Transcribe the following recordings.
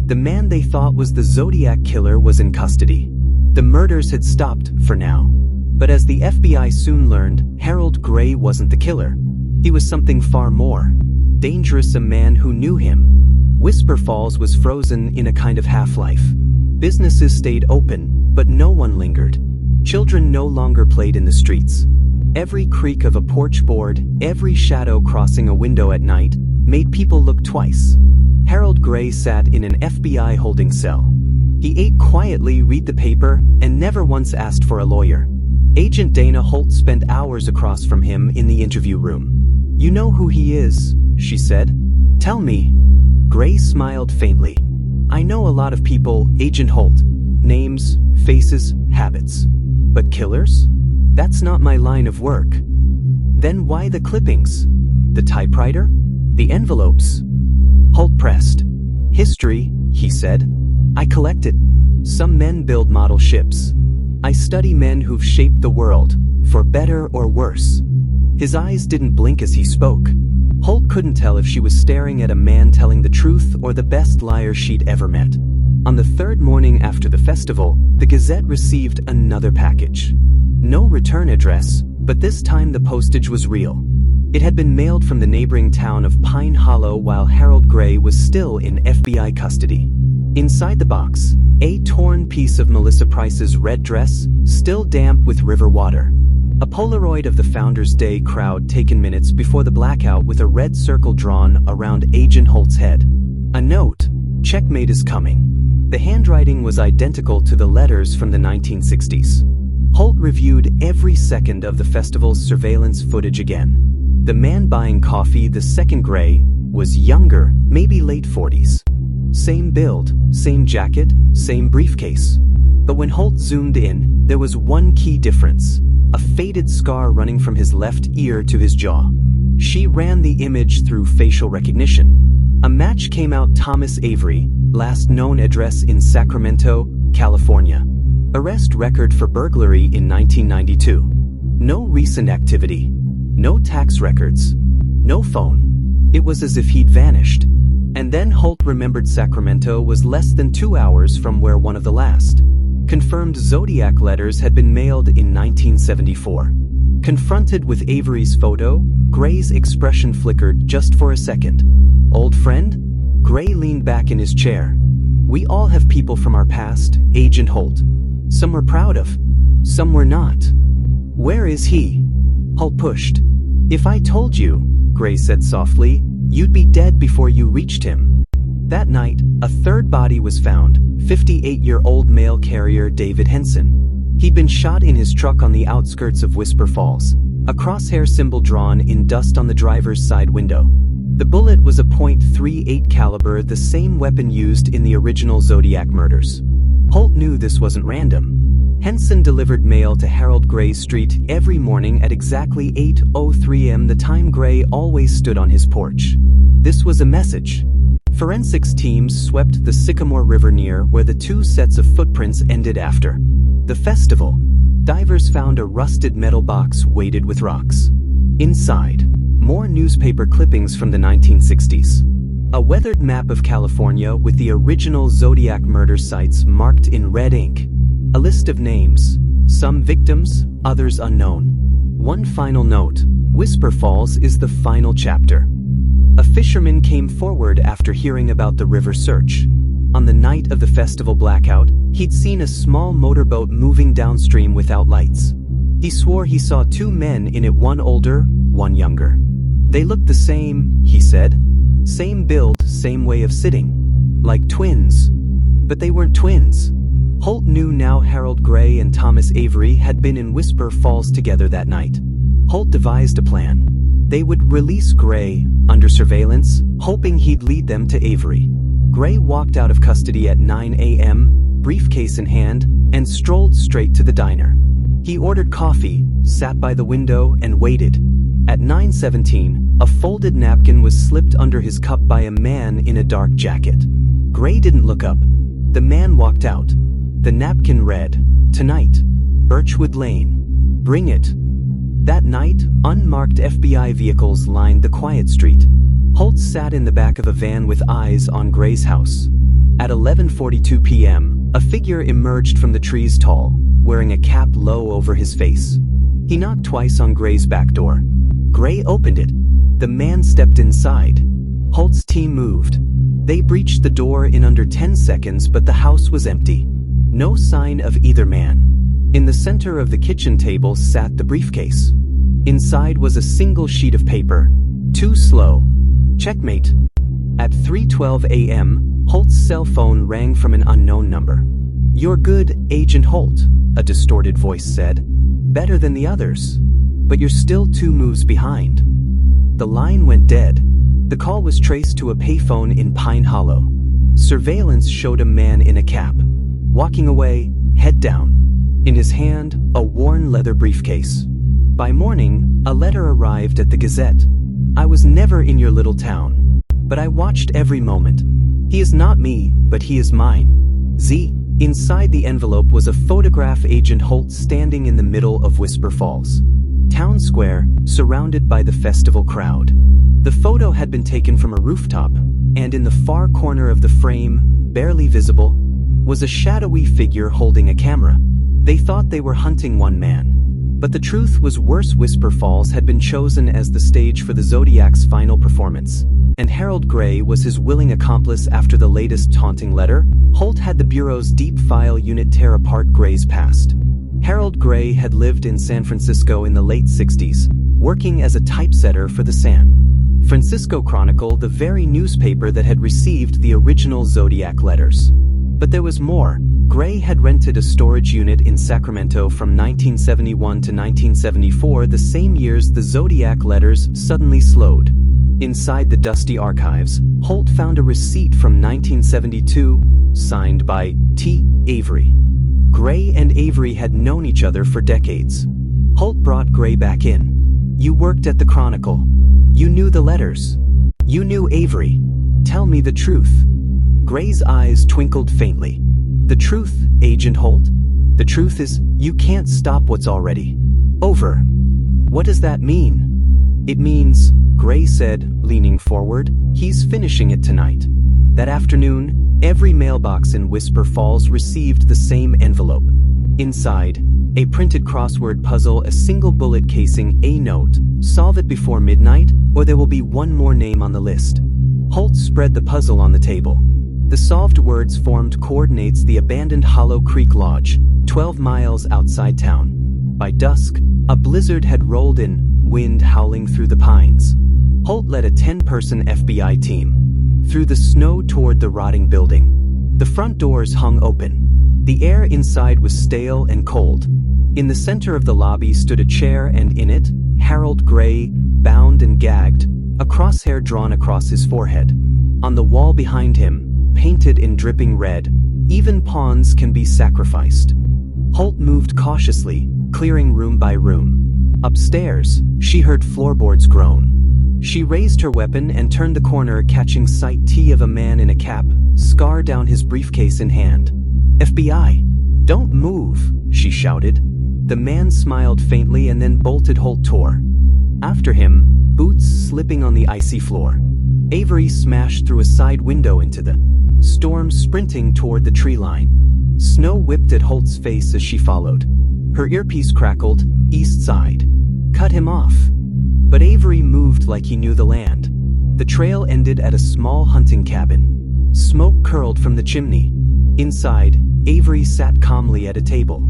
The man they thought was the Zodiac Killer was in custody. The murders had stopped for now. But as the FBI soon learned, Harold Gray wasn't the killer. He was something far more dangerous, a man who knew him. Whisper Falls was frozen in a kind of half-life. Businesses stayed open, but no one lingered. Children no longer played in the streets. Every creak of a porch board, every shadow crossing a window at night, made people look twice. Harold Gray sat in an FBI holding cell. He ate quietly, read the paper, and never once asked for a lawyer. Agent Dana Holt spent hours across from him in the interview room. "You know who he is," she said. "Tell me." Gray smiled faintly. "I know a lot of people, Agent Holt. Names, faces, habits. But killers? That's not my line of work." "Then why the clippings? The typewriter? The envelopes?" Holt pressed. "History," he said. "I collect it. Some men build model ships. I study men who've shaped the world, for better or worse." His eyes didn't blink as he spoke. Holt couldn't tell if she was staring at a man telling the truth or the best liar she'd ever met. On the third morning after the festival, the Gazette received another package. No return address, but this time the postage was real. It had been mailed from the neighboring town of Pine Hollow while Harold Gray was still in FBI custody. Inside the box, a torn piece of Melissa Price's red dress, still damp with river water. A Polaroid of the Founders Day crowd taken minutes before the blackout with a red circle drawn around Agent Holt's head. A note, "Checkmate is coming." The handwriting was identical to the letters from the 1960s. Holt reviewed every second of the festival's surveillance footage again. The man buying coffee, the second Gray, was younger, maybe late 40s. Same build, same jacket, same briefcase. But when Holt zoomed in, there was one key difference. A faded scar running from his left ear to his jaw. She ran the image through facial recognition. A match came out: Thomas Avery, last known address in Sacramento, California. Arrest record for burglary in 1992. No recent activity. No tax records. No phone. It was as if he'd vanished. And then Holt remembered Sacramento was less than 2 hours from where one of the last confirmed Zodiac letters had been mailed in 1974. Confronted with Avery's photo, Gray's expression flickered just for a second. "Old friend?" Gray leaned back in his chair. "We all have people from our past, Agent Holt. Some we're proud of, some we're not. Where is he?" Holt pushed. "If I told you," Gray said softly, "you'd be dead before you reached him." That night, a third body was found, 58-year-old mail carrier David Henson. He'd been shot in his truck on the outskirts of Whisper Falls, a crosshair symbol drawn in dust on the driver's side window. The bullet was a .38 caliber, the same weapon used in the original Zodiac murders. Holt knew this wasn't random. Henson delivered mail to Harold Gray's street every morning at exactly 8:03 am, the time Gray always stood on his porch. This was a message. Forensics teams swept the Sycamore River near where the two sets of footprints ended after the festival. Divers found a rusted metal box weighted with rocks. Inside, more newspaper clippings from the 1960s. A weathered map of California with the original Zodiac murder sites marked in red ink. A list of names, some victims, others unknown. One final note: Whisper Falls is the final chapter. A fisherman came forward after hearing about the river search. On the night of the festival blackout, he'd seen a small motorboat moving downstream without lights. He swore he saw two men in it, one older, one younger. They looked the same, he said. Same build, same way of sitting. Like twins. But they weren't twins. Holt knew now Harold Gray and Thomas Avery had been in Whisper Falls together that night. Holt devised a plan. They would release Gray, under surveillance, hoping he'd lead them to Avery. Gray walked out of custody at 9 a.m., briefcase in hand, and strolled straight to the diner. He ordered coffee, sat by the window, and waited. At 9:17, a folded napkin was slipped under his cup by a man in a dark jacket. Gray didn't look up. The man walked out. The napkin read, "Tonight, Birchwood Lane. Bring it." That night, unmarked FBI vehicles lined the quiet street. Holt sat in the back of a van with eyes on Gray's house. At 11:42 p.m., a figure emerged from the trees tall, wearing a cap low over his face. He knocked twice on Gray's back door. Gray opened it. The man stepped inside. Holt's team moved. They breached the door in under 10 seconds, but the house was empty. No sign of either man. In the center of the kitchen table sat the briefcase. Inside was a single sheet of paper. Too slow. Checkmate. At 3:12 a.m., Holt's cell phone rang from an unknown number. "You're good, Agent Holt," a distorted voice said. "Better than the others. But you're still 2 moves behind." The line went dead. The call was traced to a payphone in Pine Hollow. Surveillance showed a man in a cap, walking away, head down. In his hand, a worn leather briefcase. By morning, a letter arrived at the Gazette. "I was never in your little town, but I watched every moment. He is not me, but he is mine. Z." Inside the envelope was a photograph Agent Holt standing in the middle of Whisper Falls Town Square, surrounded by the festival crowd. The photo had been taken from a rooftop, and in the far corner of the frame, barely visible, was a shadowy figure holding a camera. They thought they were hunting one man. But the truth was worse. Whisper Falls had been chosen as the stage for the Zodiac's final performance, and Harold Gray was his willing accomplice. After the latest taunting letter, Holt had the Bureau's deep file unit tear apart Gray's past. Harold Gray had lived in San Francisco in the late 60s, working as a typesetter for the San Francisco Chronicle, the very newspaper that had received the original Zodiac letters. But there was more. Gray had rented a storage unit in Sacramento from 1971 to 1974, the same years the Zodiac letters suddenly slowed. Inside the dusty archives, Holt found a receipt from 1972, signed by T. Avery. Gray and Avery had known each other for decades. Holt brought Gray back in. "You worked at the Chronicle. You knew the letters. You knew Avery. Tell me the truth." Gray's eyes twinkled faintly. "The truth, Agent Holt? The truth is, you can't stop what's already over." "What does that mean?" "It means," Gray said, leaning forward, "he's finishing it tonight." That afternoon, every mailbox in Whisper Falls received the same envelope. Inside, a printed crossword puzzle, a single bullet casing a note. "Solve it before midnight, or there will be one more name on the list." Holt spread the puzzle on the table. The solved words formed coordinates: the abandoned Hollow Creek Lodge, 12 miles outside town. By dusk, a blizzard had rolled in, wind howling through the pines. Holt led a 10-person FBI team through the snow toward the rotting building. The front doors hung open. The air inside was stale and cold. In the center of the lobby stood a chair, and in it, Harold Gray, bound and gagged, a crosshair drawn across his forehead. On the wall behind him, painted in dripping red, "Even pawns can be sacrificed." Holt moved cautiously, clearing room by room. Upstairs, she heard floorboards groan. She raised her weapon and turned the corner, catching sight of a man in a cap, scar down his briefcase in hand. "FBI, don't move," she shouted. The man smiled faintly and then bolted. Holt tore after him, boots slipping on the icy floor. Avery smashed through a side window into the storm, sprinting toward the tree line. Snow whipped at Holt's face as she followed. Her earpiece crackled. "East side. Cut him off." But Avery moved like he knew the land. The trail ended at a small hunting cabin. Smoke curled from the chimney. Inside, Avery sat calmly at a table.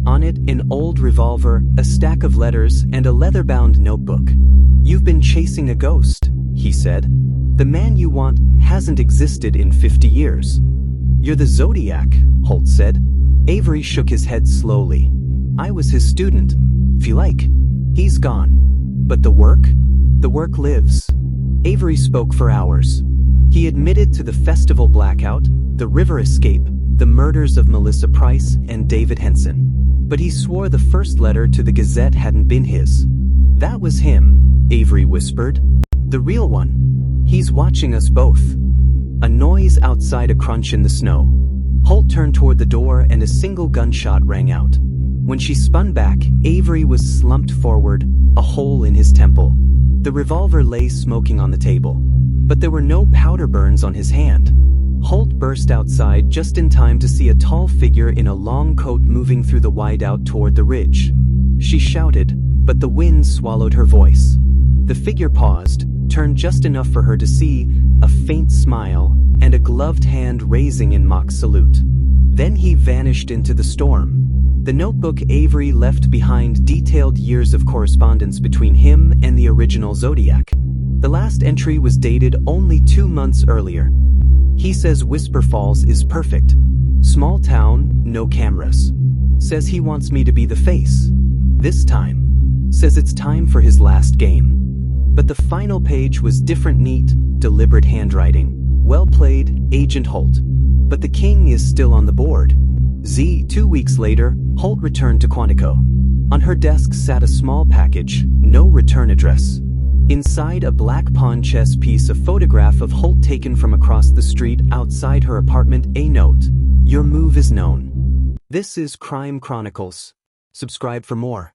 On it, an old revolver, a stack of letters, and a leather-bound notebook. "You've been chasing a ghost," he said. "The man you want hasn't existed in 50 years." "You're the Zodiac," Holt said. Avery shook his head slowly. "I was his student. If you like, he's gone. But the work? The work lives." Avery spoke for hours. He admitted to the festival blackout, the river escape, the murders of Melissa Price and David Henson. But he swore the first letter to the Gazette hadn't been his. "That was him," Avery whispered. "The real one. He's watching us both." A noise outside, a crunch in the snow. Holt turned toward the door and a single gunshot rang out. When she spun back, Avery was slumped forward, a hole in his temple. The revolver lay smoking on the table, but there were no powder burns on his hand. Holt burst outside just in time to see a tall figure in a long coat moving through the wideout toward the ridge. She shouted, but the wind swallowed her voice. The figure paused, turned just enough for her to see a faint smile and a gloved hand raising in mock salute. Then he vanished into the storm. The notebook Avery left behind detailed years of correspondence between him and the original Zodiac. The last entry was dated only 2 months earlier. He says Whisper Falls is perfect. Small town, no cameras. Says he wants me to be the face. This time. Says it's time for his last game. But the final page was different, neat, deliberate handwriting. Well played, Agent Holt. But the king is still on the board. 2 weeks later, Holt returned to Quantico. On her desk sat a small package, no return address. Inside a black pawn chess piece, a photograph of Holt taken from across the street outside her apartment. A note: "Your move is known." This is Crime Chronicles. Subscribe for more.